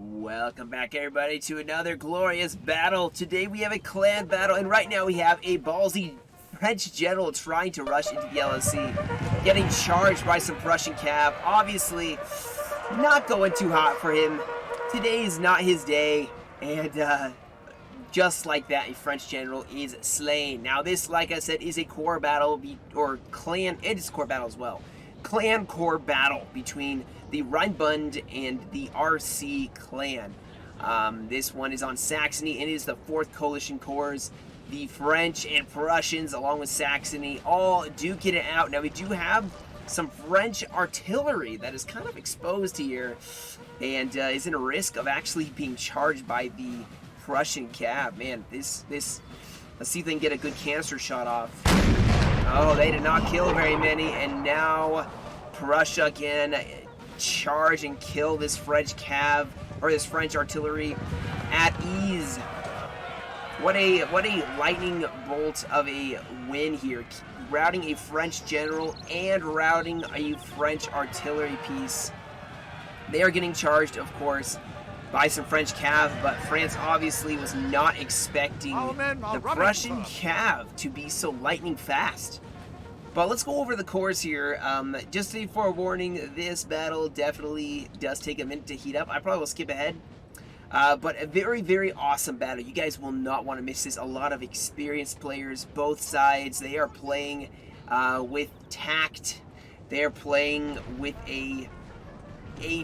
Welcome back, everybody, to another glorious battle. Today we have a clan battle, and right now we have a ballsy French general trying to rush into the LOC, getting charged by some Prussian cav. Obviously, not going too hot for him. Today is not his day, and just like that, a French general is slain. Now this, like I said, is a core battle, or clan, it is a core battle as well. Clan core battle between the Rheinbund and the RC clan. This one is on Saxony, and it is the 4th Coalition Corps. The French and Prussians, along with Saxony, all duking it out. Now we do have some French artillery that is kind of exposed here, and is in a risk of actually being charged by the Prussian cav. Man, this let's see if they can get a good canister shot off. Oh, they did not kill very many, and now Prussia can charge and kill this French cav, or this French artillery at ease. What a lightning bolt of a win here, routing a French general and routing a French artillery piece. They are getting charged, of course, by some French cav, but France obviously was not expecting the Prussian cav to be so lightning fast. But let's go over the cores here. Just a forewarning, this battle definitely does take a minute to heat up. I probably will skip ahead. But a very, very awesome battle. You guys will not want to miss this. A lot of experienced players, both sides. They are playing with tact. They are playing with a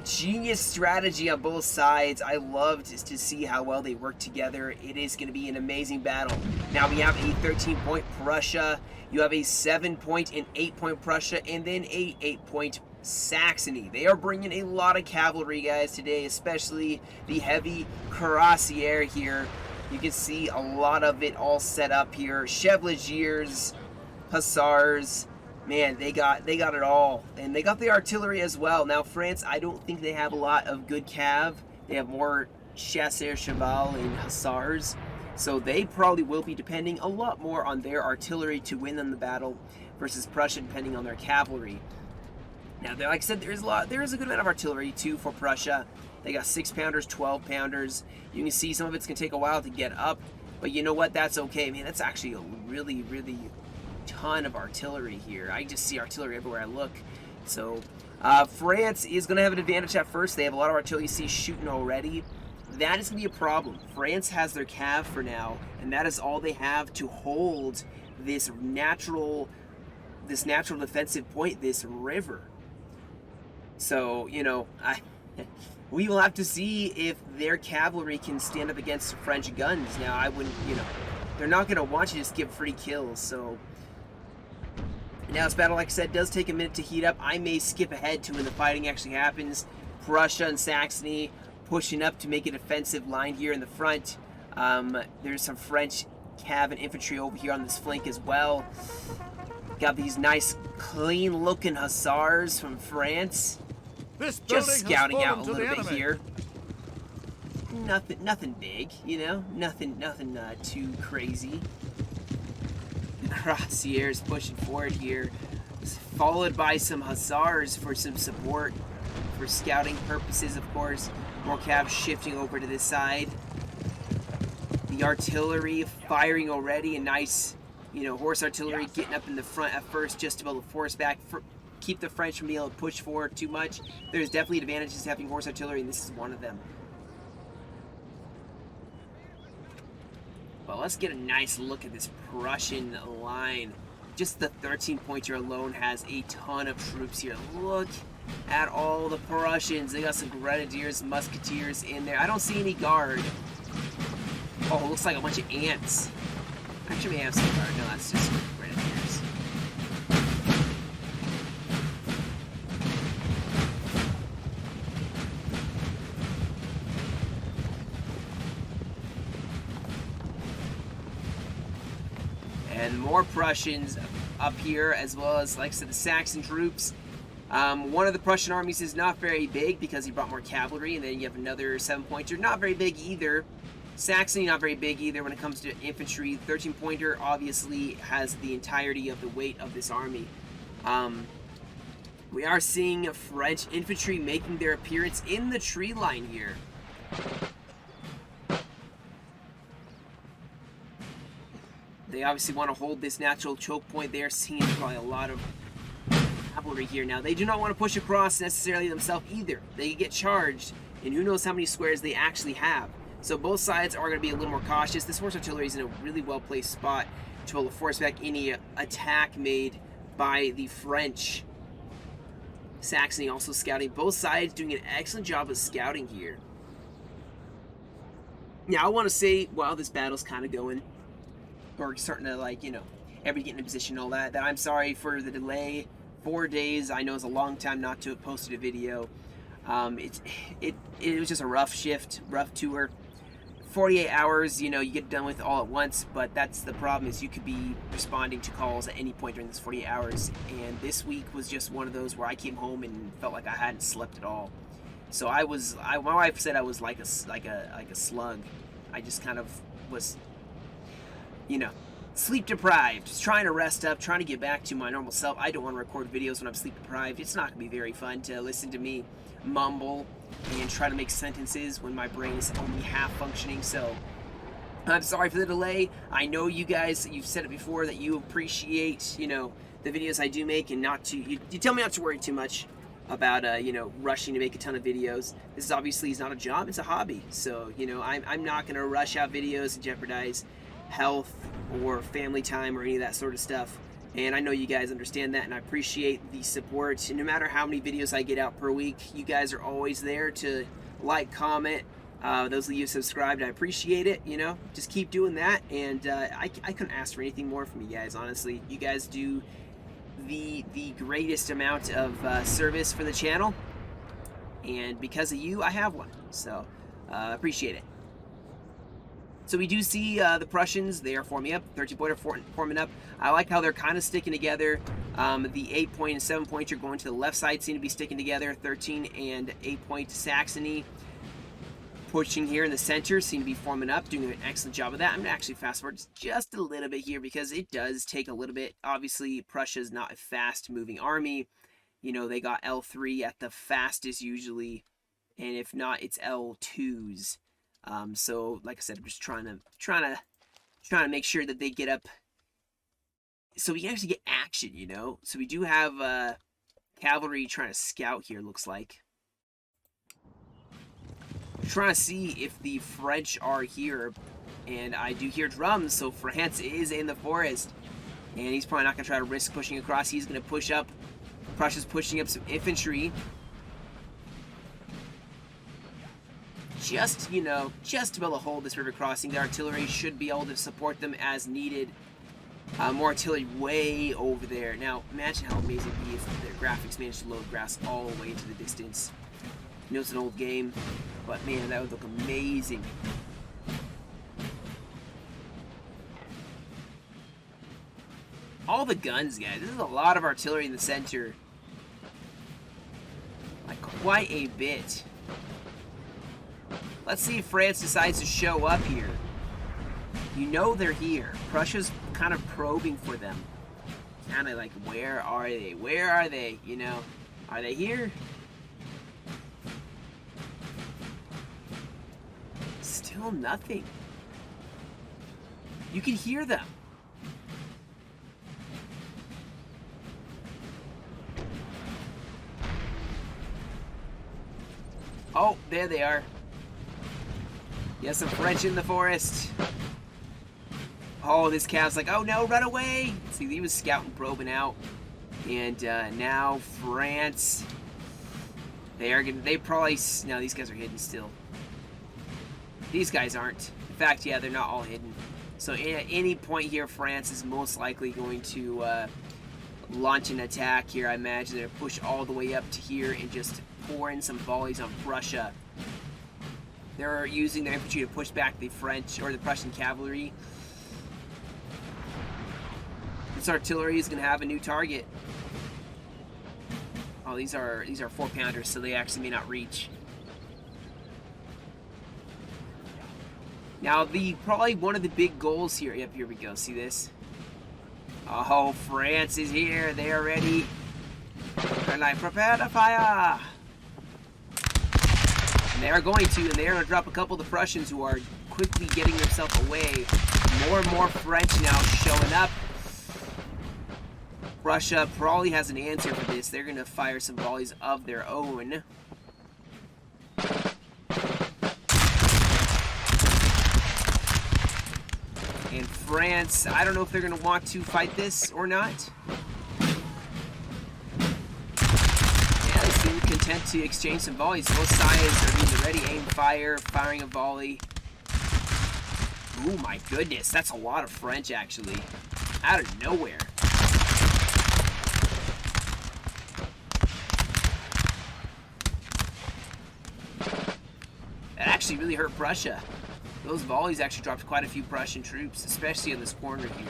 genius strategy on both sides. I love to see how well they work together. It is going to be an amazing battle. Now we have a 13-point Prussia. You have a 7-point and 8-point Prussia, and then a 8-point Saxony. They are bringing a lot of cavalry, guys, today, especially the heavy cuirassier here. You can see a lot of it all set up here. Chevaliers, hussars. Man, they got it all, and they got the artillery as well. Now France, I don't think they have a lot of good cav. They have more chasseurs cheval and hussars, so they probably will be depending a lot more on their artillery to win them the battle versus Prussia depending on their cavalry. Now, like I said, there is a good amount of artillery too for Prussia. They got 6-pounders, 12-pounders. You can see some of it's gonna take a while to get up, but you know what? That's okay, man. That's actually a really, really ton of artillery here. I just see artillery everywhere I look. So France is going to have an advantage at first. They have a lot of artillery. You see shooting already. That is going to be a problem. France has their cav for now, and that is all they have to hold this natural defensive point, this river. So, you know, we will have to see if their cavalry can stand up against French guns. Now, I wouldn't, you know, they're not going to want you to just give free kills, so now this battle, like I said, does take a minute to heat up. I may skip ahead to when the fighting actually happens. Prussia and Saxony pushing up to make a defensive line here in the front. There's some French cav and infantry over here on this flank as well. Got these nice, clean-looking hussars from France. Just scouting out a little bit here. Nothing big, you know. Nothing too crazy. The cuirassiers pushing forward here, followed by some hussars for some support for scouting purposes, of course. More cav shifting over to this side. The artillery firing already. A nice, you know, horse artillery getting up in the front at first, just to be able to force back, keep the French from being able to push forward too much. There's definitely advantages to having horse artillery, and this is one of them. Well, let's get a nice look at this Prussian line. Just the 13-pointer alone has a ton of troops here. Look at all the Prussians. They got some grenadiers, musketeers in there. I don't see any guard. Oh, it looks like a bunch of ants. Actually, we have some guard. No, that's just grenadiers. And more Prussians up here, as well as, like I said, the Saxon troops. One of the Prussian armies is not very big because he brought more cavalry, and then you have another 7-pointer, not very big either. Saxony, not very big either when it comes to infantry. 13-pointer obviously has the entirety of the weight of this army. We are seeing French infantry making their appearance in the tree line here. They obviously want to hold this natural choke point. They are seeing probably a lot of cavalry here now. They do not want to push across necessarily themselves either. They get charged, and who knows how many squares they actually have. So both sides are going to be a little more cautious. This horse artillery is in a really well-placed spot to be able to force back any attack made by the French. Saxony also scouting. Both sides doing an excellent job of scouting here. Now, I want to say, while this battle's kind of going, or starting to, like, you know, everybody getting in position and all that, that I'm sorry for the delay. 4 days, I know it's a long time not to have posted a video. It was just a rough shift, rough tour. 48 hours, you know, you get done with all at once, but that's the problem, is you could be responding to calls at any point during this 48 hours. And this week was just one of those where I came home and felt like I hadn't slept at all. So my wife said I was like a slug. I just kind of was, you know, sleep deprived, just trying to rest up, trying to get back to my normal self. I don't want to record videos when I'm sleep deprived. It's not going to be very fun to listen to me mumble and try to make sentences when my brain is only half functioning. So I'm sorry for the delay. I know you guys, you've said it before, that you appreciate, you know, the videos I do make, and not to, you tell me not to worry too much about, you know, rushing to make a ton of videos. This is obviously is not a job, it's a hobby. So, you know, I'm not going to rush out videos and jeopardize health or family time or any of that sort of stuff. And I know you guys understand that, and I appreciate the support. And no matter how many videos I get out per week, you guys are always there to like, comment. Those of you who subscribed, I appreciate it. You know, just keep doing that. And I couldn't ask for anything more from you guys, honestly. You guys do the greatest amount of service for the channel. And because of you, I have one. So, appreciate it. So we do see the Prussians, they are forming up, 13-pointer forming up. I like how they're kind of sticking together. The 8-point and 7-pointer going to the left side seem to be sticking together. 13 and 8-point Saxony pushing here in the center seem to be forming up, doing an excellent job of that. I'm going to actually fast forward just a little bit here because it does take a little bit. Obviously, Prussia is not a fast-moving army. You know, they got L3 at the fastest usually, and if not, it's L2s. So like I said, I'm just trying to make sure that they get up so we can actually get action, you know. So we do have cavalry trying to scout here, looks like. Trying to see if the French are here, and I do hear drums, so France is in the forest, and he's probably not going to try to risk pushing across. He's going to push up. Prussia's pushing up some infantry. Just, you know, just to be able to hold this river crossing. The artillery should be able to support them as needed. More artillery way over there. Now, imagine how amazing it would be if their graphics managed to load grass all the way into the distance. I know it's an old game, but man, that would look amazing. All the guns, guys. This is a lot of artillery in the center. Like, quite a bit. Let's see if France decides to show up here. You know they're here. Prussia's kind of probing for them. Kind of like, where are they? Where are they? You know, are they here? Still nothing. You can hear them. Oh, there they are. Yes, some French in the forest. Oh, this cav's like, oh no, run away! See, he was scouting, probing out. And now France. They probably, no, these guys are hidden still. These guys aren't. In fact, yeah, they're not all hidden. So at any point here, France is most likely going to launch an attack here. I imagine they're push all the way up to here and just pour in some volleys on Prussia. They're using their infantry to push back the French or the Prussian cavalry. This artillery is going to have a new target. Oh, these are 4-pounders, so they actually may not reach. Now, probably one of the big goals here. Yep, here we go. See this? Oh, France is here. They are ready. They're like, prepare to fire. They are going to, and they are going to drop a couple of the Prussians who are quickly getting themselves away. More and more French now showing up. Prussia probably has an answer for this. They're going to fire some volleys of their own. And France, I don't know if they're going to want to fight this or not. Yeah, they seem content to exchange some volleys. Both sides are doing the ready aim fire, firing a volley. Oh my goodness, that's a lot of French actually. Out of nowhere. That actually really hurt Prussia. Those volleys actually dropped quite a few Prussian troops, especially in this corner here.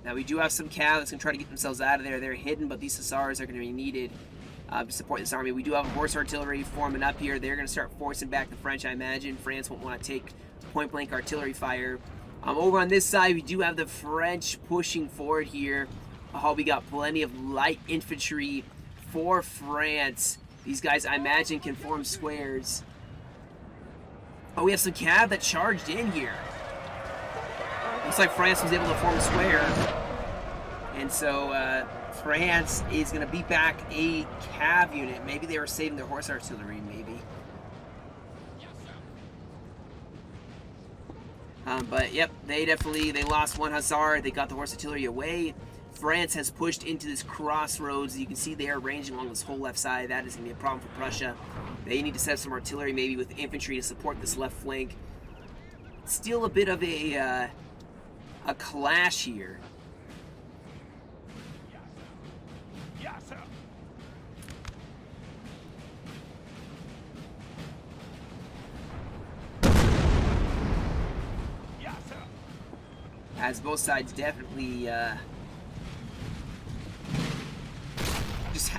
Now we do have some cav that's going to try to get themselves out of there. They're hidden, but these hussars are going to be needed to support this army. We do have horse artillery forming up here. They're going to start forcing back the French, I imagine. France won't want to take point-blank artillery fire. Over on this side, we do have the French pushing forward here. We got plenty of light infantry for France. These guys, I imagine, can form squares. Oh, we have some cav that charged in here. Looks like France was able to form a square. And so France is going to beat back a cav unit. Maybe they were saving their horse artillery, maybe. But, yep, they lost one hussar. They got the horse artillery away. France has pushed into this crossroads. You can see they are ranging along this whole left side. That is going to be a problem for Prussia. They need to set up some artillery, maybe with infantry, to support this left flank. Still a bit of a clash here. Yes, sir. Yes, sir. As both sides definitely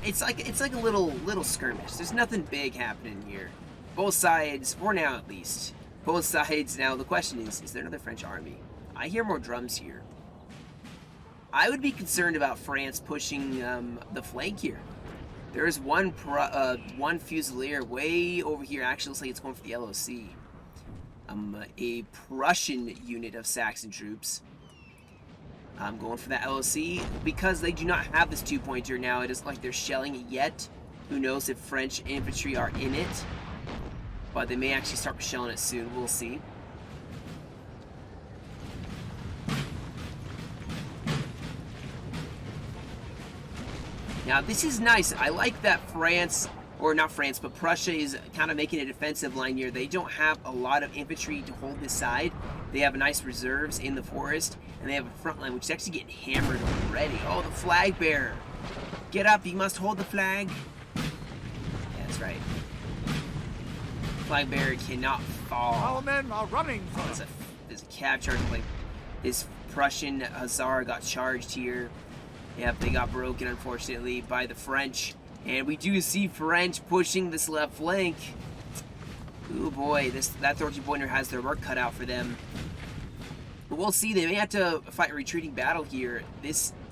it's like a little skirmish. There's nothing big happening here. Both sides, for now at least. Both sides. Now the question is there another French army? I hear more drums here. I would be concerned about France pushing the flank here. There is one Fusilier way over here. Actually, looks like it's going for the LOC. A Prussian unit of Saxon troops. I'm going for that LOC because they do not have this 2-pointer now. It isn't like they're shelling it yet. Who knows if French infantry are in it? But they may actually start shelling it soon. We'll see. Now this is nice. I like that France, or not France, but Prussia is kind of making a defensive line here. They don't have a lot of infantry to hold this side. They have nice reserves in the forest, and they have a front line which is actually getting hammered already. Oh, the flag bearer. Get up, you must hold the flag. Yeah, that's right. Flag bearer cannot fall. Our men are running for There's a cav charge. Like, this Prussian hussar got charged here. Yep, they got broken, unfortunately, by the French. And we do see French pushing this left flank. Ooh boy, that 13-pointer has their work cut out for them. But we'll see. They may have to fight a retreating battle here.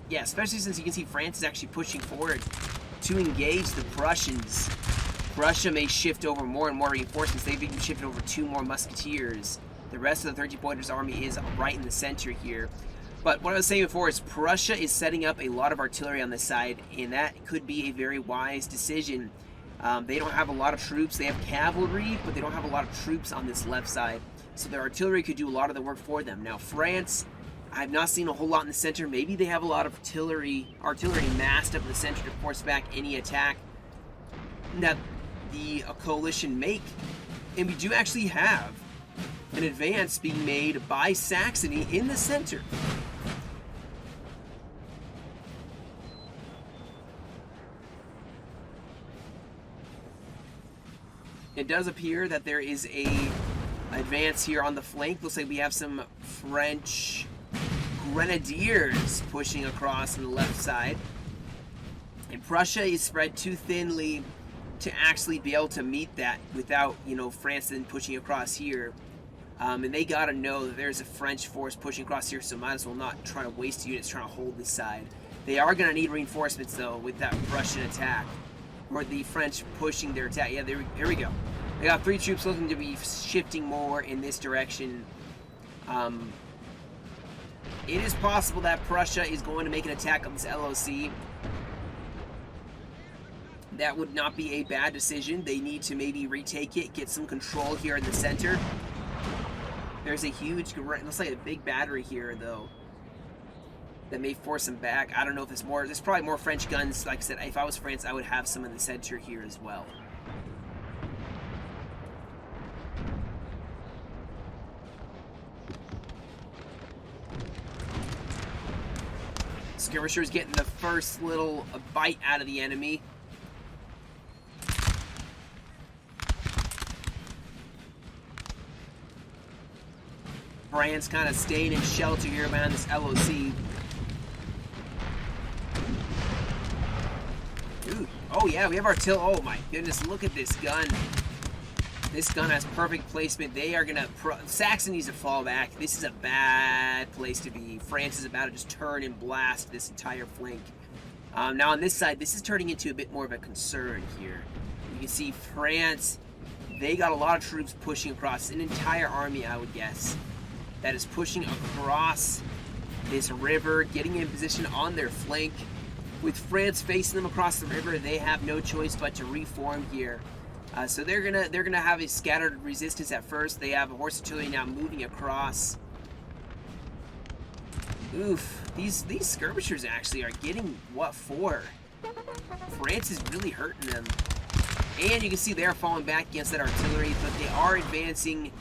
Yeah, especially since you can see France is actually pushing forward to engage the Prussians. Prussia may shift over more and more reinforcements. They've even shifted over 2 more musketeers. The rest of the 13-pointers army is right in the center here. But what I was saying before is Prussia is setting up a lot of artillery on this side, and that could be a very wise decision. They don't have a lot of troops. They have cavalry, but they don't have a lot of troops on this left side. So their artillery could do a lot of the work for them. Now France, I've not seen a whole lot in the center. Maybe they have a lot of artillery massed up in the center to force back any attack that the coalition make. And we do actually have an advance being made by Saxony in the center. It does appear that there is a advance here on the flank. Looks like we have some French grenadiers pushing across on the left side. And Prussia is spread too thinly to actually be able to meet that without, France then pushing across here. And they got to know that there's a French force pushing across here, so might as well not try to waste units trying to hold this side. They are going to need reinforcements, though, with that Prussian attack. Or the French pushing their attack. Yeah, here we go. They got 3 troops looking to be shifting more in this direction. It is possible that Prussia is going to make an attack on this LOC. That would not be a bad decision. They need to maybe retake it, get some control here in the center. There's a huge, looks like a big battery here, though, that may force them back. I don't know if there's more. There's probably more French guns. Like I said, if I was France, I would have some in the center here as well. Skirmishers getting the first little bite out of the enemy. France kind of staying in shelter here behind this LOC. Dude, oh yeah, we have artillery. Oh my goodness, look at this gun. This gun has perfect placement. They are gonna, Saxon needs to fall back. This is a bad place to be. France is about to just turn and blast this entire flank. Now on this side, this is turning into a bit more of a concern here. You can see France, they got a lot of troops pushing across, an entire army, I would guess, that is pushing across this river, getting in position on their flank. With France facing them across the river, they have no choice but to reform here. So they're gonna have a scattered resistance at first. They have a horse artillery now moving across. Oof, these skirmishers actually are getting what for? France is really hurting them. And you can see they're falling back against that artillery, but they are advancing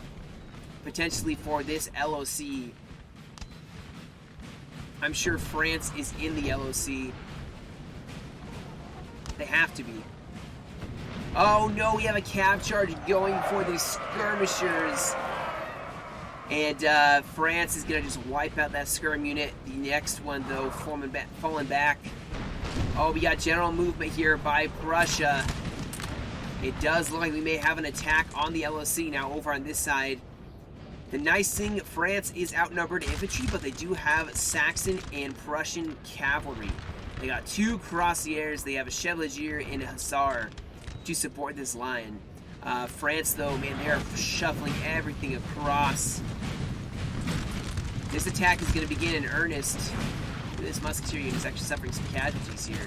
potentially for this LOC. I'm sure France is in the LOC. They have to be. Oh no, we have a cav charge going for these skirmishers. And France is going to just wipe out that skirm unit. The next one, though, falling back. Oh, we got general movement here by Prussia. It does look like we may have an attack on the LOC now over on this side. The nice thing, France is outnumbered infantry, but they do have Saxon and Prussian cavalry. They got 2 cuirassiers, they have a chevalier and a hussar to support this line. France, though, man, they're shuffling everything across. This attack is going to begin in earnest. This musketeer unit is actually suffering some casualties here.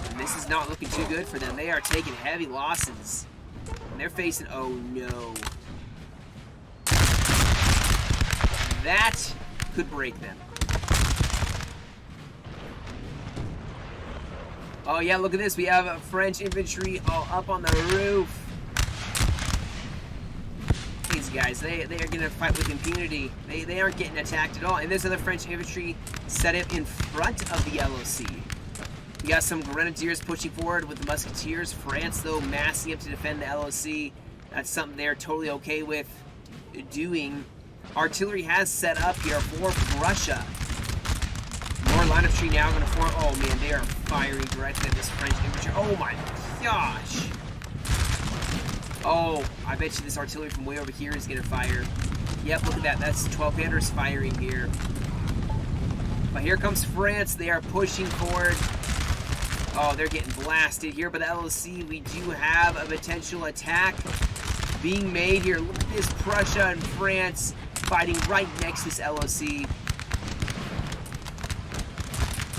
And this is not looking too good for them. They are taking heavy losses. And they're facing, oh no. That could break them. Oh yeah, look at this. We have French infantry all up on the roof. These guys, they are going to fight with impunity. They aren't getting attacked at all. And there's other French infantry set up in front of the LOC. We got some grenadiers pushing forward with the musketeers. France, though, massing up to defend the LOC. That's something they're totally okay with doing. Artillery has set up here for Prussia. More line of tree now going to form. Oh man, they are firing directly at this French infantry. Oh my gosh. Oh, I bet you this artillery from way over here is going to fire. Yep, look at that. That's 12 pounders firing here. But here comes France. They are pushing forward. Oh, they're getting blasted here by the LOC. We do have a potential attack being made here. Look at this, Prussia and France fighting right next to this LOC.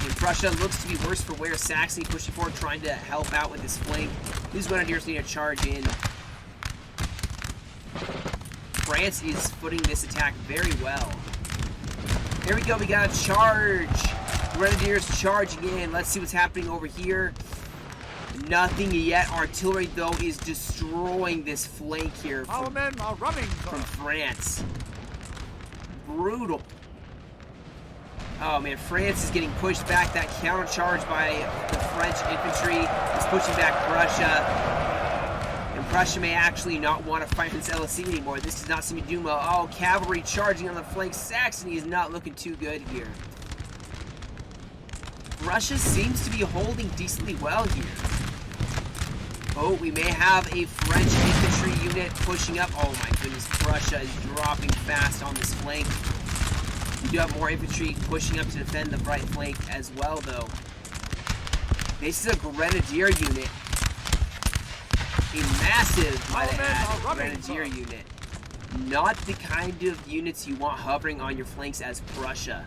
And Prussia looks to be worse for wear. Saxony pushing forward, trying to help out with this flank. These grenadiers need to charge in. France is footing this attack very well. Here we go, we got a charge. Grenadiers charging in. Let's see what's happening over here. Nothing yet. Artillery, though, is destroying this flank here Our men are running from France. Brutal. Oh man, France is getting pushed back. That countercharge by the French infantry is pushing back Prussia. And Prussia may actually not want to fight this LOC anymore. This does not seem to do well. Oh, cavalry charging on the flank. Saxony is not looking too good here. Prussia seems to be holding decently well here. Oh, we may have a French infantry unit pushing up. Oh my goodness, Prussia is dropping fast on this flank. We do have more infantry pushing up to defend the right flank as well, though. This is a grenadier unit. A massive, might I add, grenadier unit. Not the kind of units you want hovering on your flanks as Prussia.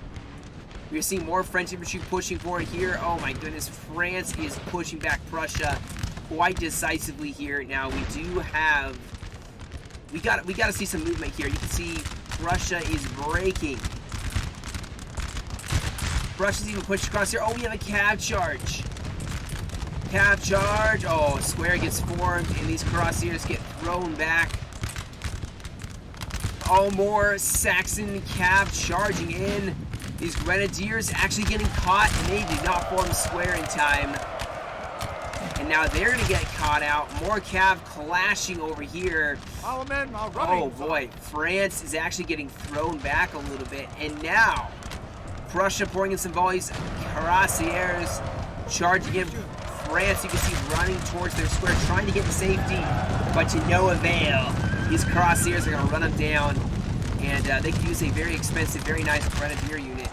We're seeing more French infantry pushing forward here. Oh my goodness, France is pushing back Prussia quite decisively here. Now we do have, we got to see some movement here. You can see Prussia is breaking. Prussia's even pushed across here. Oh, we have a cav charge. Cav charge. Oh, a square gets formed and these cuirassiers get thrown back. Oh, more Saxon cav charging in. These grenadiers actually getting caught, and they did not form a square in time. And now they're going to get caught out. More cav clashing over here. Our men are running. Oh boy, France is actually getting thrown back a little bit. And now, Prussia pouring in some volleys. Cuirassiers charging in. France, you can see running towards their square, trying to get to safety, but to no avail. These Cuirassiers are going to run them down, and they can use a very expensive, very nice grenadier unit.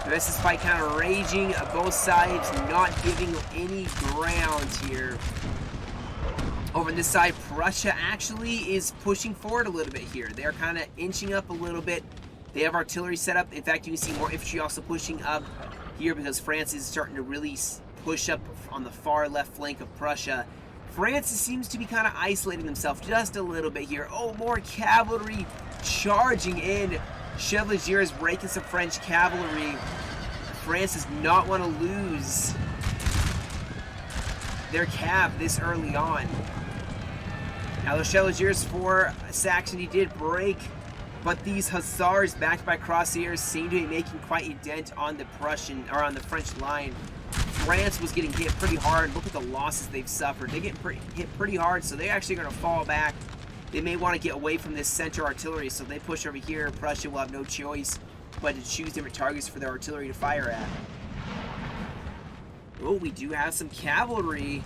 The rest of this fight kind of raging, both sides not giving any ground here. Over on this side, Prussia actually is pushing forward a little bit here. They're kind of inching up a little bit. They have artillery set up. In fact, you can see more infantry also pushing up here because France is starting to really push up on the far left flank of Prussia. France seems to be kind of isolating themselves just a little bit here. Oh, more cavalry charging in. Chevaliers breaking some French cavalry. France does not want to lose their cav this early on. Now the Chevaliers for Saxony did break, but these hussars backed by Cuirassiers seem to be making quite a dent on the Prussian or on the French line. France was getting hit pretty hard. Look at the losses they've suffered. They're getting hit pretty hard, so they're actually going to fall back. They may want to get away from this center artillery, so they push over here. Prussia will have no choice but to choose different targets for their artillery to fire at. Oh, we do have some cavalry.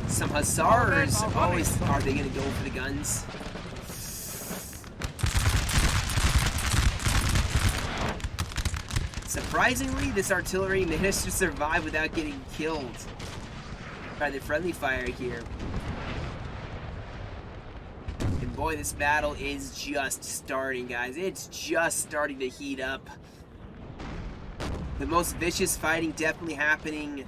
Some hussars. Always, are they going to go for the guns? Surprisingly, this artillery managed to survive without getting killed by the friendly fire here. And boy, this battle is just starting, guys. It's just starting to heat up. The most vicious fighting definitely happening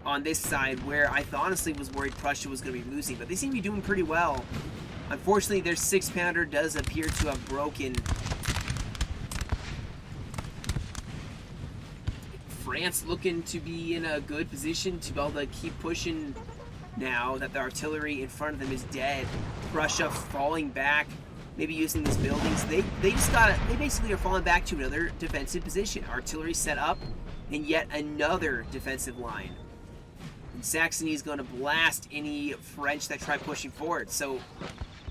on this side, where I honestly was worried Prussia was going to be losing, but they seem to be doing pretty well. Unfortunately, their 6-pounder does appear to have broken. France looking to be in a good position to be able to keep pushing now that the artillery in front of them is dead. Prussia falling back, maybe using these buildings. They basically are falling back to another defensive position. Artillery set up, and yet another defensive line. And Saxony is going to blast any French that try pushing forward. So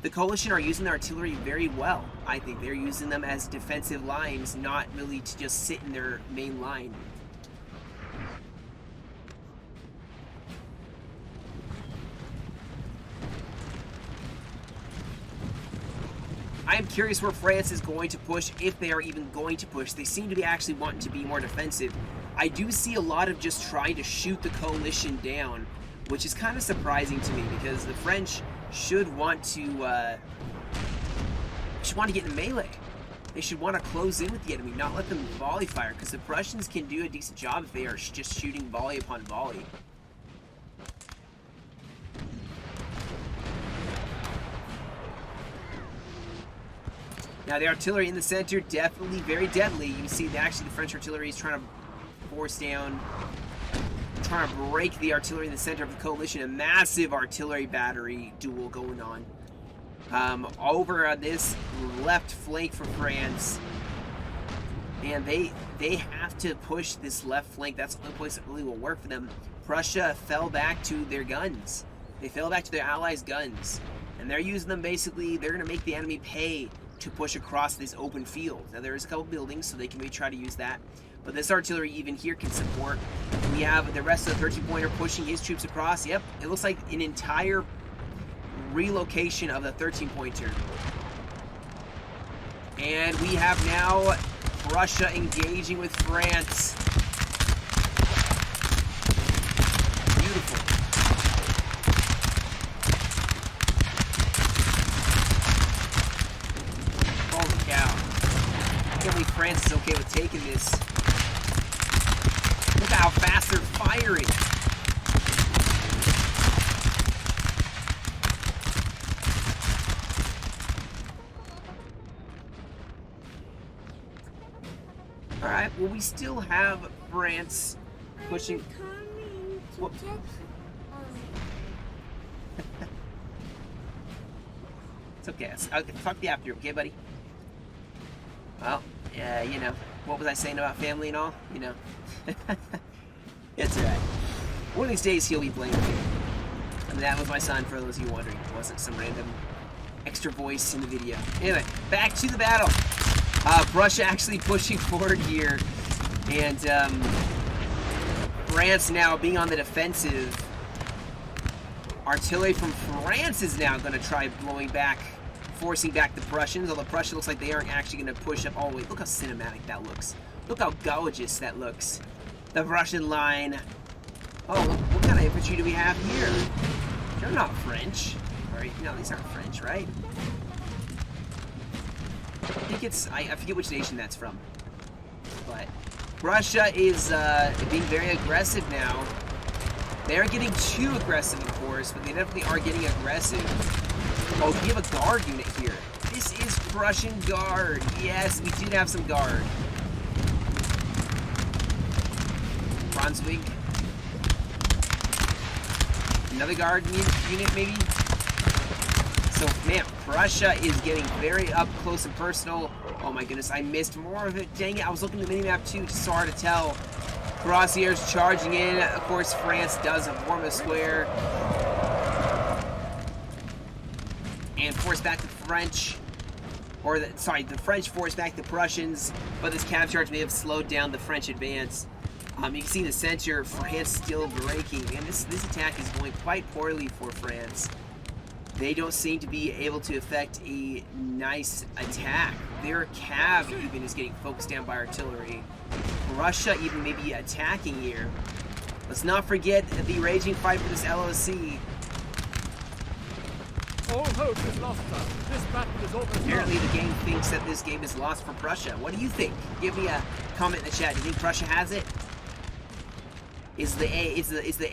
the coalition are using the artillery very well. I think they're using them as defensive lines, not really to just sit in their main line. I am curious where France is going to push, if they are even going to push. They seem to be actually wanting to be more defensive. I do see a lot of just trying to shoot the coalition down, which is kind of surprising to me because the French should want to get in melee. They should want to close in with the enemy, not let them volley fire, because the Prussians can do a decent job if they are just shooting volley upon volley. Now the artillery in the center, definitely very deadly. You can see that actually the French artillery is trying to force down, trying to break the artillery in the center of the coalition. A massive artillery battery duel going on. Over on this left flank for France. And they have to push this left flank. That's the only place that really will work for them. Prussia fell back to their guns. They fell back to their allies' guns. And they're using them basically, they're going to make the enemy pay to push across this open field. Now there is a couple buildings, so they can maybe try to use that. but this artillery even here can support. We have the rest of the 13-pointer pushing his troops across. Yep, it looks like an entire relocation of the 13-pointer. And we have now Prussia engaging with France. Beautiful. Holy cow. I can't believe France is okay with taking this. Look at how fast they're firing. Alright, well, we still have France pushing. Well, it's okay. I'll talk to you after, okay, buddy? Well, yeah, you know, what was I saying about family and all? You know. It's alright. One of these days he'll be playing with me. And that was my son, for those of you wondering. It wasn't some random extra voice in the video. Anyway, back to the battle. Prussia actually pushing forward here. And France now being on the defensive. Artillery from France is now going to try blowing back, forcing back the Prussians. Although Prussia looks like they aren't actually going to push up all the way. Look how cinematic that looks. Look how gorgeous that looks. The Russian line. Oh, what kind of infantry do we have here? They're not French. Right? No, these aren't French, right? I think it's, I forget which nation that's from. But Prussia is being very aggressive now. They aren't getting too aggressive, of course, but they definitely are getting aggressive. Oh, we have a guard unit here. This is Prussian Guard. Yes, we do have some guard. Brunswick. Another guard unit, maybe? So, man, Prussia is getting very up close and personal. Oh my goodness, I missed more of it. Dang it, I was looking at the minimap too, just so hard to tell. Cuirassiers charging in. Of course, France does form a square. And force back the French. Or, the French force back the Prussians. But this cav charge may have slowed down the French advance. You can see in the center, France still breaking. And this attack is going quite poorly for France. They don't seem to be able to effect a nice attack. Their cav even is getting focused down by artillery. Russia even may be attacking here. Let's not forget the raging fight for this LOC. All hope is lost, sir. This battle is almost Apparently lost. the game thinks that this game is lost for Prussia. What do you think? Give me a comment in the chat. Do you think Prussia has it? Is the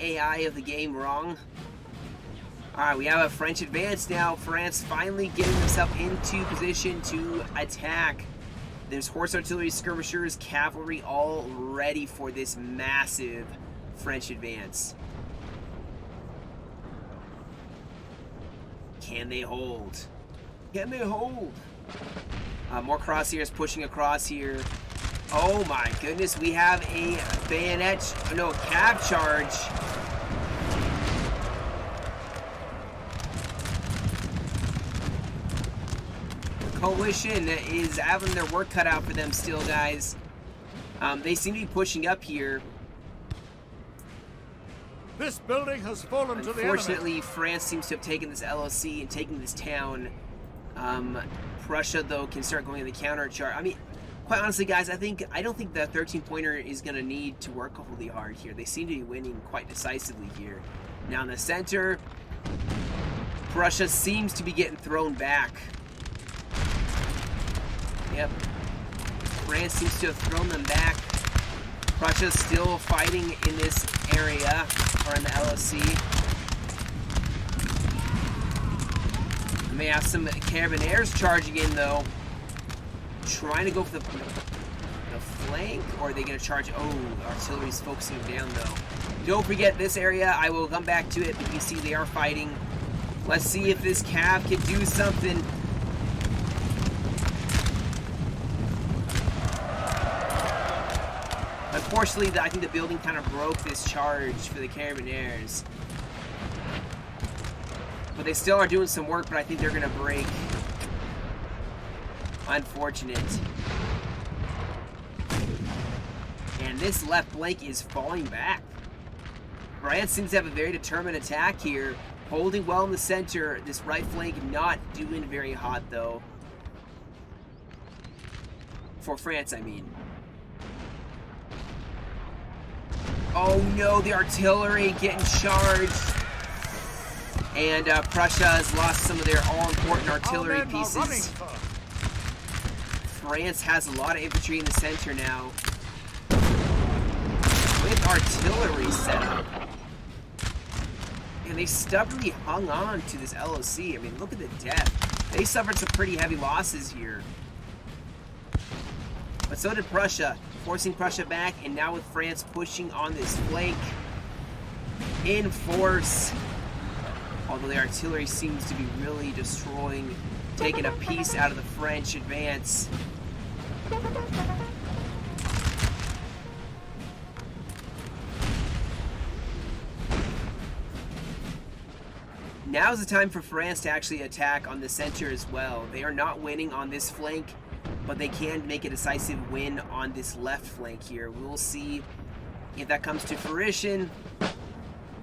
AI of the game wrong? Alright, we have a French advance now. France finally getting themselves into position to attack. There's horse artillery, skirmishers, cavalry, all ready for this massive French advance. Can they hold? Can they hold? More crosshairs pushing across here. Oh my goodness, we have a bayonet, no, cav charge. Coalition is having their work cut out for them still, guys. They seem to be pushing up here. This building has fallen to the enemy. Unfortunately, France seems to have taken this LOC and taken this town. Prussia, though, can start going to the counter charge. I mean, quite honestly, guys, I don't think the 13-pointer is going to need to work wholly hard here. They seem to be winning quite decisively here. Now in the center, Prussia seems to be getting thrown back. Yep. France seems to have thrown them back. Prussia's still fighting in this area, or in the LOC. We may have some Carabiniers charging in, though. Trying to go for the flank, or are they going to charge? Oh, artillery's focusing them down, though. Don't forget this area. I will come back to it, but you see they are fighting. Let's see if this cav can do something. Unfortunately, I think the building kind of broke this charge for the Carabiniers. But they still are doing some work, but I think they're going to break. Unfortunate. and this left flank is falling back. France seems to have a very determined attack here, holding well in the center. This right flank not doing very hot, though. For France, I mean. Oh no, the artillery getting charged. And Prussia has lost some of their all-important artillery pieces. France has a lot of infantry in the center now. With artillery set up. And they stubbornly hung on to this LOC. I mean, look at the death. They suffered some pretty heavy losses here. But so did Prussia, forcing Prussia back, and now with France pushing on this flank in force. Although the artillery seems to be really destroying, taking a piece out of the French advance. Now's the time for France to actually attack on the center as well. They are not winning on this flank, but they can make a decisive win on this left flank here. We'll see if that comes to fruition.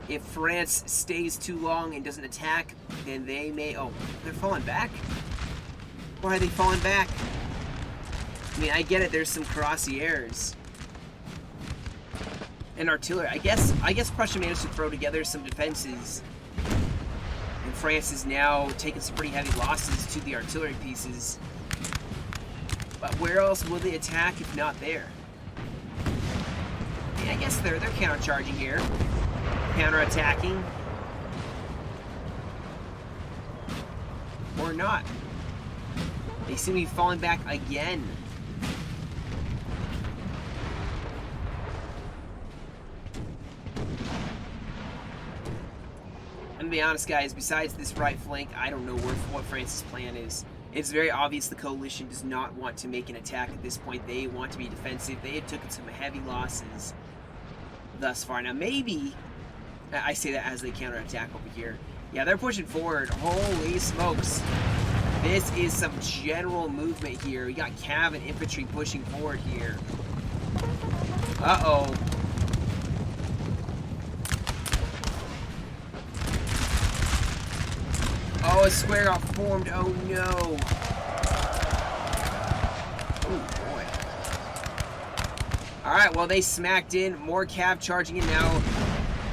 If France stays too long and doesn't attack, then they may... Oh, they're falling back? Why are they falling back? I mean, I get it, there's some cuirassiers. And artillery. I guess Prussia managed to throw together some defenses. And France is now taking some pretty heavy losses to the artillery pieces. But where else will they attack if not there? Yeah, I guess they're counter-charging here. Counter-attacking. Or not. They seem to be falling back again. I'm gonna be honest, guys, besides this right flank, I don't know what France's plan is. It's very obvious the coalition does not want to make an attack at this point. They want to be defensive. They have taken some heavy losses thus far. Now, maybe... I say that as they counterattack over here. Yeah, they're pushing forward. Holy smokes. This is some general movement here. We got cav and infantry pushing forward here. Uh-oh. Oh, a square got formed. Oh, no. Oh, boy. Alright, well, they smacked in. More cav charging in now.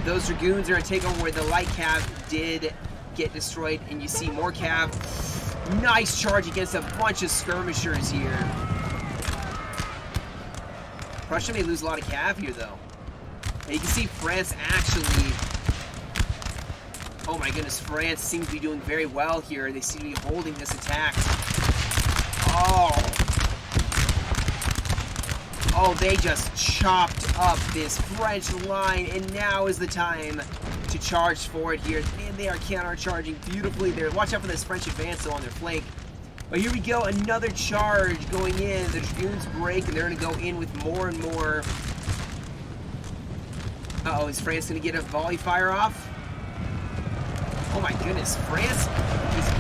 Those dragoons are going to take over where the light cav did get destroyed. And you see more cav. Nice charge against a bunch of skirmishers here. Prussia may lose a lot of cav here, though. And you can see France actually... Oh my goodness, France seems to be doing very well here. They seem to be holding this attack. Oh. Oh, they just chopped up this French line, and now is the time to charge forward here. Man, they are counter-charging beautifully there. Watch out for this French advance, though, on their flank. But here we go, another charge going in. The dragoons break, and they're going to go in with more and more. Uh-oh, is France going to get a volley fire off? Oh my goodness, France is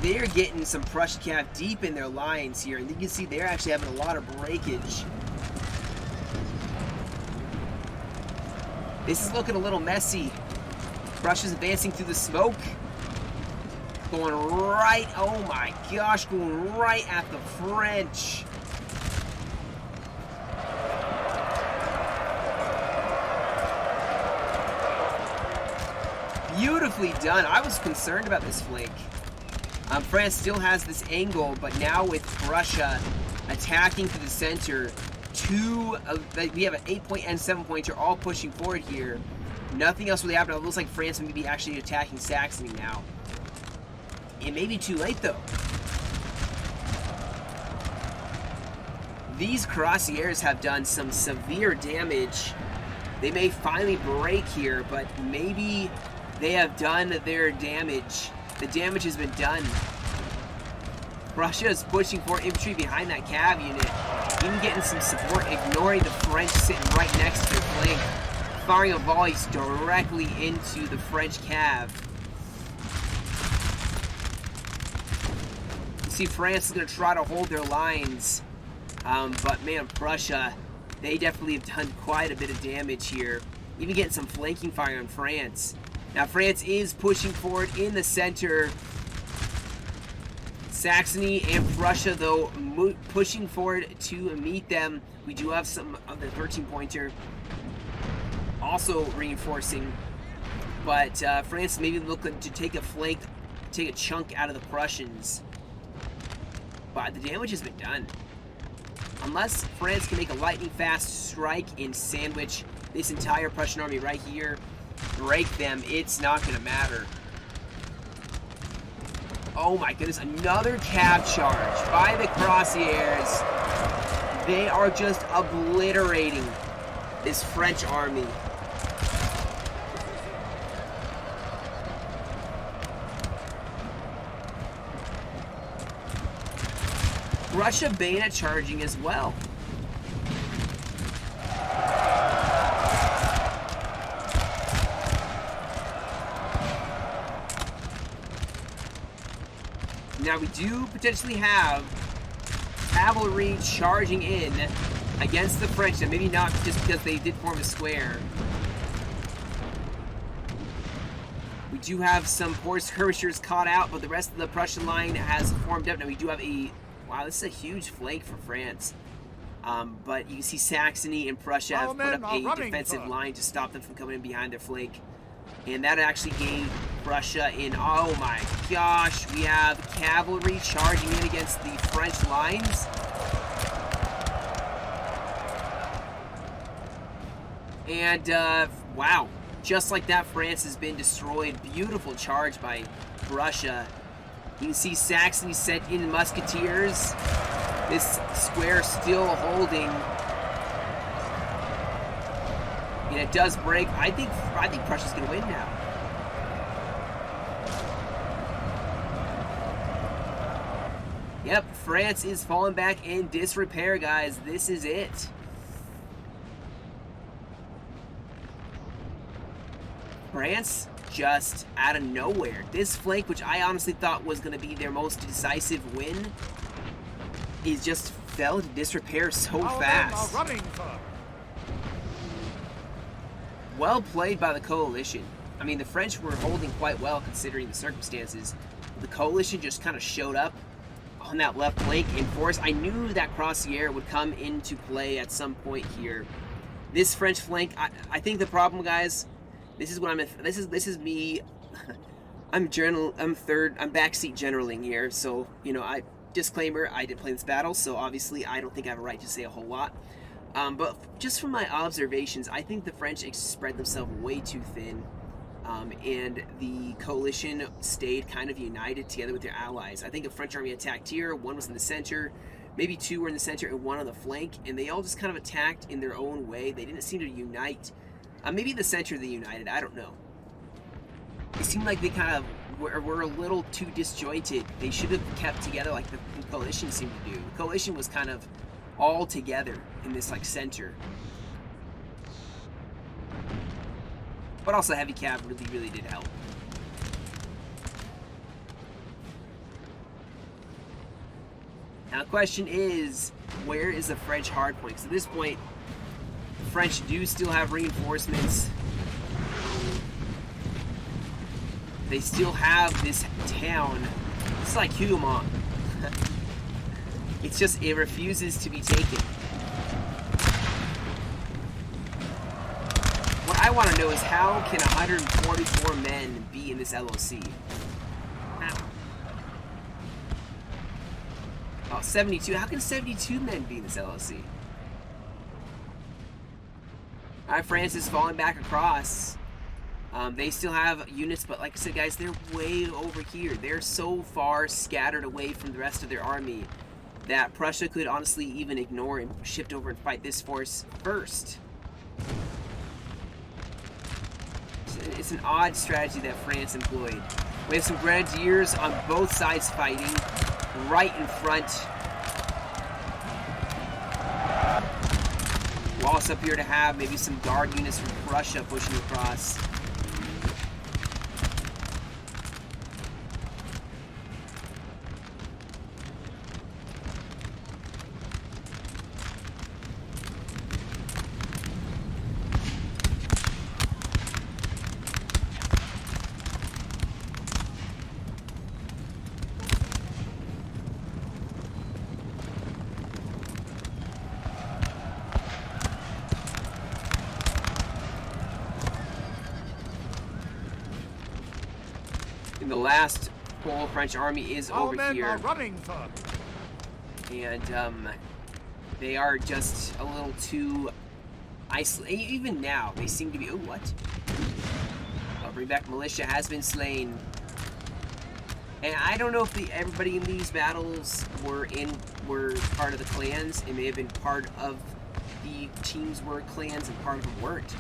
they're getting some Prussian cav deep in their lines here. And you can see they're actually having a lot of breakage. This is looking a little messy. Prussia's advancing through the smoke. Going right, oh my gosh, going right at the French. Beautifully done. I was concerned about this flank. France still has this angle, but now with Prussia attacking to the center, we have an 8-point and 7-pointer all pushing forward here. Nothing else really happened. It looks like France may be actually attacking Saxony now. It may be too late, though. These cuirassiers have done some severe damage. They may finally break here, but maybe they have done their damage. The damage has been done. Prussia is pushing for infantry behind that cav unit. Even getting some support, ignoring the French sitting right next to their flank. Firing a volleys directly into the French cav. You see France is going to try to hold their lines. But man, Prussia, they definitely have done quite a bit of damage here. Even getting some flanking fire on France. Now France is pushing forward in the center. Saxony and Prussia, though, pushing forward to meet them. We do have some of the 13-pointer also reinforcing. But France maybe looking to take a flank, take a chunk out of the Prussians. But the damage has been done. Unless France can make a lightning-fast strike and sandwich this entire Prussian army right here, break them, it's not going to matter. Oh my goodness, another cab charge by the Cuirassiers. They are just obliterating this French army. Russia bayonet charging as well. Now we do potentially have cavalry charging in against the French, and maybe not just because they did form a square. We do have some poor skirmishers caught out, but the rest of the Prussian line has formed up. Now we do have a... Wow, this is a huge flank for France. But you can see Saxony and Prussia have put up a defensive line to stop them from coming in behind their flank. And that actually gave Prussia in... Oh my gosh, we have cavalry charging in against the French lines. And, wow. Just like that, France has been destroyed. Beautiful charge by Prussia. You can see Saxony sent in musketeers. This square still holding. And it does break. I think Prussia's gonna win now. Yep, France is falling back in disrepair, guys. This is it. France just out of nowhere. This flank, which I honestly thought was going to be their most decisive win, is just fell to disrepair so fast. Well played by the coalition. I mean, the French were holding quite well considering the circumstances. The coalition just kind of showed up on that left flank in force. I knew that Cuirassier would come into play at some point here. This French flank, I think the problem, guys, this is what this is me. I'm backseat generaling here, so you know, disclaimer, I didn't play this battle, so obviously I don't think I have a right to say a whole lot. But just from my observations, I think the French spread themselves way too thin, and the coalition stayed kind of united together with their allies. I think a French army attacked here, one was in the center, maybe two were in the center and one on the flank, and they all just kind of attacked in their own way. They didn't seem to unite. Maybe in the center they united, I don't know. It seemed like they kind of were a little too disjointed. They should have kept together like the coalition seemed to do. The coalition was kind of all together in this like center. But also heavy cav really did help. Now the question is, where is the French hard point? Because at this point, the French do still have reinforcements. They still have this town. It's like Hougoumont. It's just, it refuses to be taken. What I want to know is how can 144 men be in this LOC? How? Oh, 72. How can 72 men be in this LOC? Alright, France is falling back across. They still have units, but like I said, guys, they're way over here. They're so far scattered away from the rest of their army that Prussia could honestly even ignore and shift over and fight this force first. It's an odd strategy that France employed. We have some grenadiers on both sides fighting, right in front. We'll also appear to have maybe some guard units from Prussia pushing across. The last whole French army is Our over men here. are running, sir. And they are just a little too isolated. Even now, they seem to be. Oh, what? Bring back militia has been slain. And I don't know if everybody in these battles were part of the clans. It may have been part of the teams were clans and part of them weren't.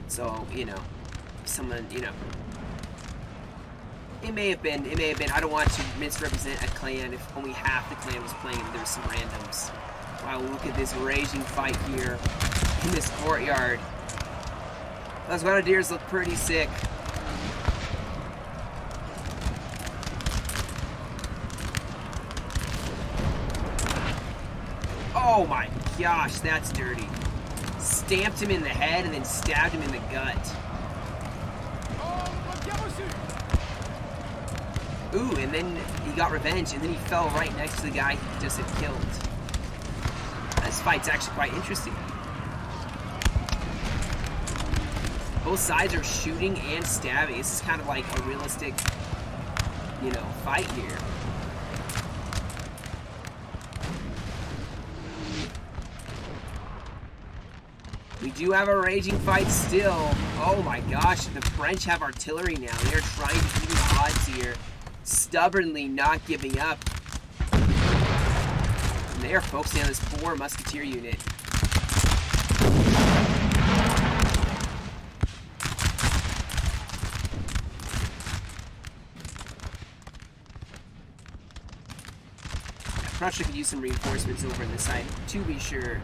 So, you know, someone, you know, it may have been. I don't want to misrepresent a clan if only half the clan was playing and there's some randoms. Wow, look at this raging fight here in this courtyard. Those grenadiers look pretty sick. Oh my gosh, that's dirty. Stamped him in the head and then stabbed him in the gut. Ooh, and then he got revenge, and then he fell right next to the guy he just had killed. This fight's actually quite interesting. Both sides are shooting and stabbing. This is kind of like a realistic, you know, fight here. We do have a raging fight still. Oh my gosh, the French have artillery now. They are trying to beat the odds here. Stubbornly not giving up. And they are focusing on this 4 musketeer unit. Prussia could use some reinforcements over on this side, to be sure.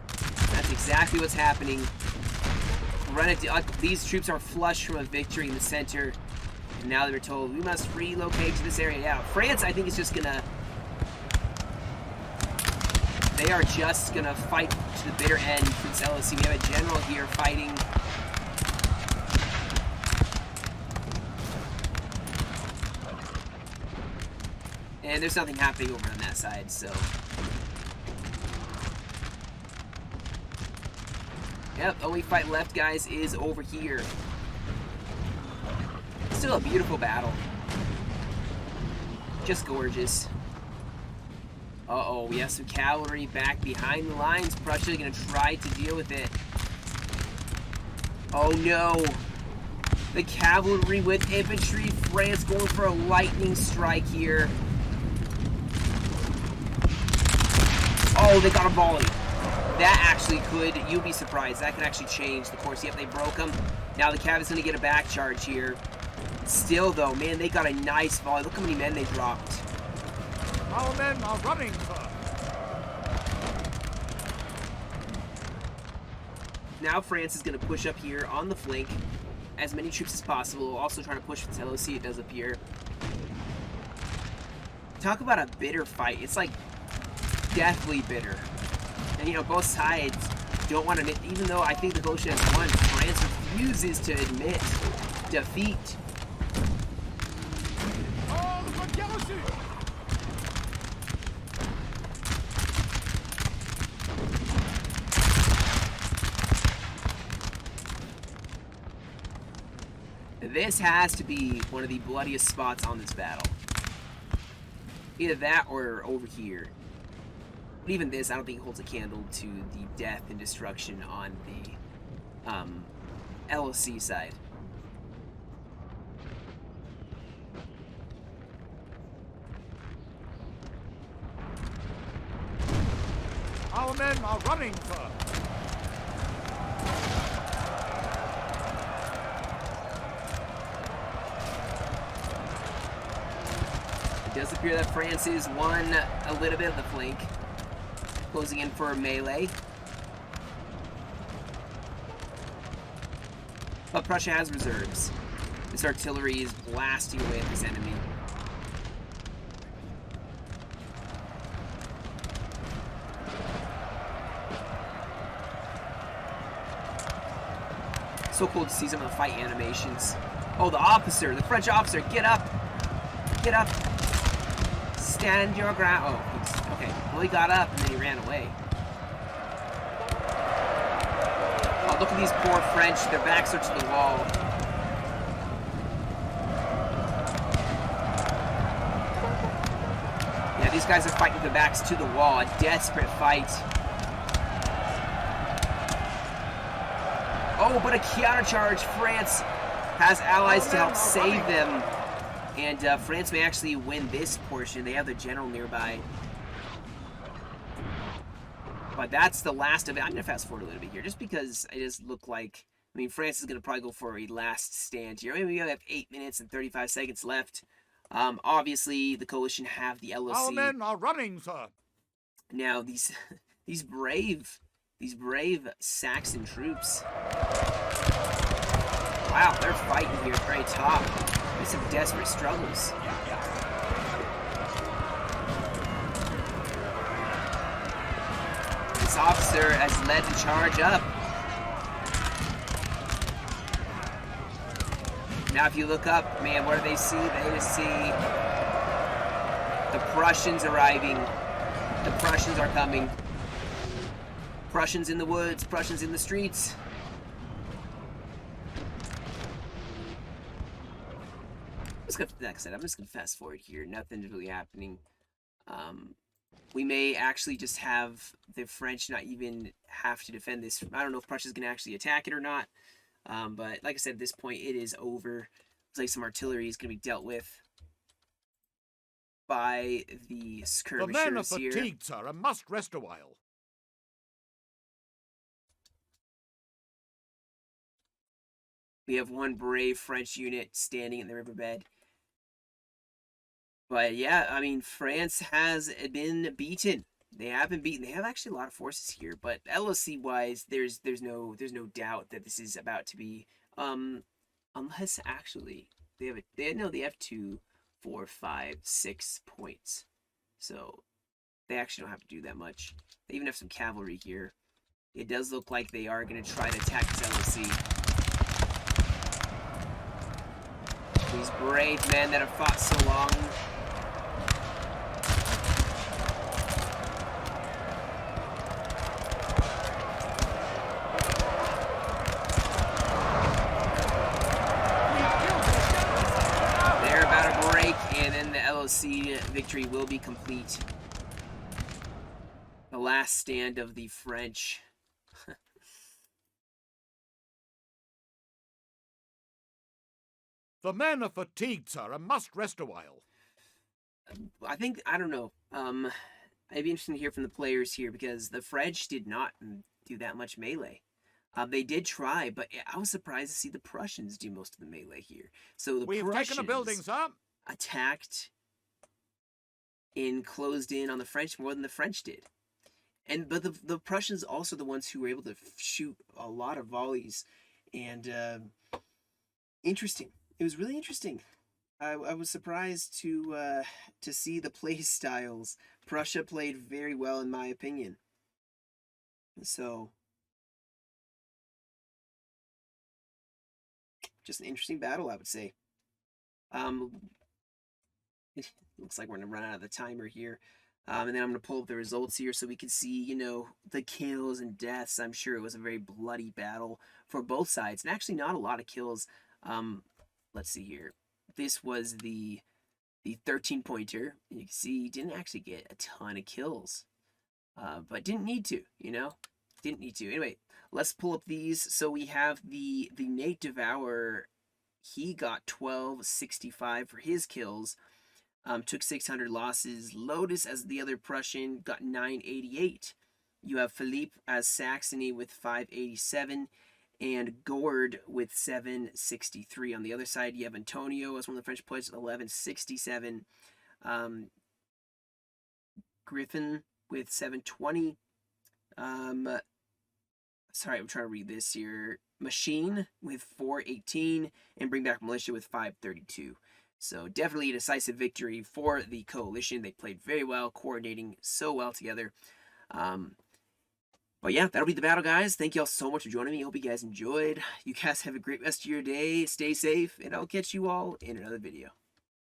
That's exactly what's happening. These troops are flush from a victory in the center. And now they're told, we must relocate to this area. Yeah, France, I think, is just gonna... They are just gonna fight to the bitter end for this LOC. We have a general here fighting. And there's nothing happening over on that side, so... Yep, the only fight left, guys, is over here. Still a beautiful battle. Just gorgeous. Uh-oh, we have some cavalry back behind the lines. Prussia gonna try to deal with it. Oh no! The cavalry with infantry. France going for a lightning strike here. Oh, they got a volley. That actually could, you'd be surprised, that could actually change the course. Yep, they broke them. Now the cav is going to get a back charge here. Still, though, man, they got a nice volley. Look how many men they dropped. Our men are running, sir. Now France is going to push up here on the flank. As many troops as possible. Also trying to push for this LOC. It does appear. Talk about a bitter fight. It's like deathly bitter. And, you know, both sides don't want to admit, even though I think the Revolution has won, France refuses to admit defeat. This has to be one of the bloodiest spots on this battle. Either that or over here. But even this, I don't think holds a candle to the death and destruction on the LOC side. Our men are running, sir. It does appear that France has won a little bit of the flank. Closing in for a melee. But Prussia has reserves. This artillery is blasting away at this enemy. So cool to see some of the fight animations. Oh, the officer, the French officer, get up! Get up! Stand your ground. Oh, he's, okay. Well, he got up and then he ran away. Oh, look at these poor French. Their backs are to the wall. these guys are fighting with their backs to the wall. A desperate fight. Oh, but a countercharge. France has allies to help save them. And France may actually win this portion. They have the general nearby. But that's the last of it. I'm going to fast forward a little bit here, just because it does look like... I mean, France is going to probably go for a last stand here. Maybe we have 8 minutes and 35 seconds left. Obviously, the coalition have the LOC. Our men are running, sir. Now, these brave Saxon troops. Wow, they're fighting here at the very top. There's some desperate struggles. This officer has led the charge up. Now, if you look up, man, what do they see? They just see the Prussians arriving. The Prussians are coming. Prussians in the woods, Prussians in the streets. Like I said, I'm just gonna fast forward here. Nothing's really happening. We may actually just have the French not even have to defend this. I don't know if Prussia's gonna actually attack it or not. But like I said, at this point, it is over. Looks like some artillery is gonna be dealt with by the skirmishers here. The men are fatigued, sir, and must rest a while. We have one brave French unit standing in the riverbed. But yeah, I mean, France has been beaten. They have been beaten. They have actually a lot of forces here, but LOC wise, there's no doubt that this is about to be unless actually they have 2, 4, 5, 6 points. So they actually don't have to do that much. They even have some cavalry here. It does look like they are going to try to attack this LOC. These brave men that have fought so long. They're about to break, and then the LOC victory will be complete. The last stand of the French. The men are fatigued, sir, and must rest a while. I don't know. It'd be interesting to hear from the players here, because the French did not do that much melee. They did try, but I was surprised to see the Prussians do most of the melee here. So the We've Prussians taken a building, sir. attacked and closed in on the French more than the French did. But the Prussians also the ones who were able to shoot a lot of volleys. And interesting. It was really interesting. I was surprised to see the play styles. Prussia played very well, in my opinion. So, just an interesting battle, I would say. It looks like we're going to run out of the timer here. And then I'm going to pull up the results here so we can see, the kills and deaths. I'm sure it was a very bloody battle for both sides. And actually not a lot of kills. Let's see here. This was the 13-pointer. You can see he didn't actually get a ton of kills. But didn't need to, Didn't need to. Anyway, let's pull up these. So we have the Nate Devourer. He got 1265 for his kills. Took 600 losses. Lotus, as the other Prussian, got 988. You have Philippe as Saxony with 587. And Gord with 763. On the other side, you have Antonio as one of the French players with 1167. Griffin with 720. Sorry, I'm trying to read this here. Machine with 418. And Bring Back Militia with 532. So definitely a decisive victory for the coalition. They played very well, coordinating so well together. But yeah, that'll be the battle, guys. Thank you all so much for joining me. Hope you guys enjoyed. You guys have a great rest of your day. Stay safe, and I'll catch you all in another video.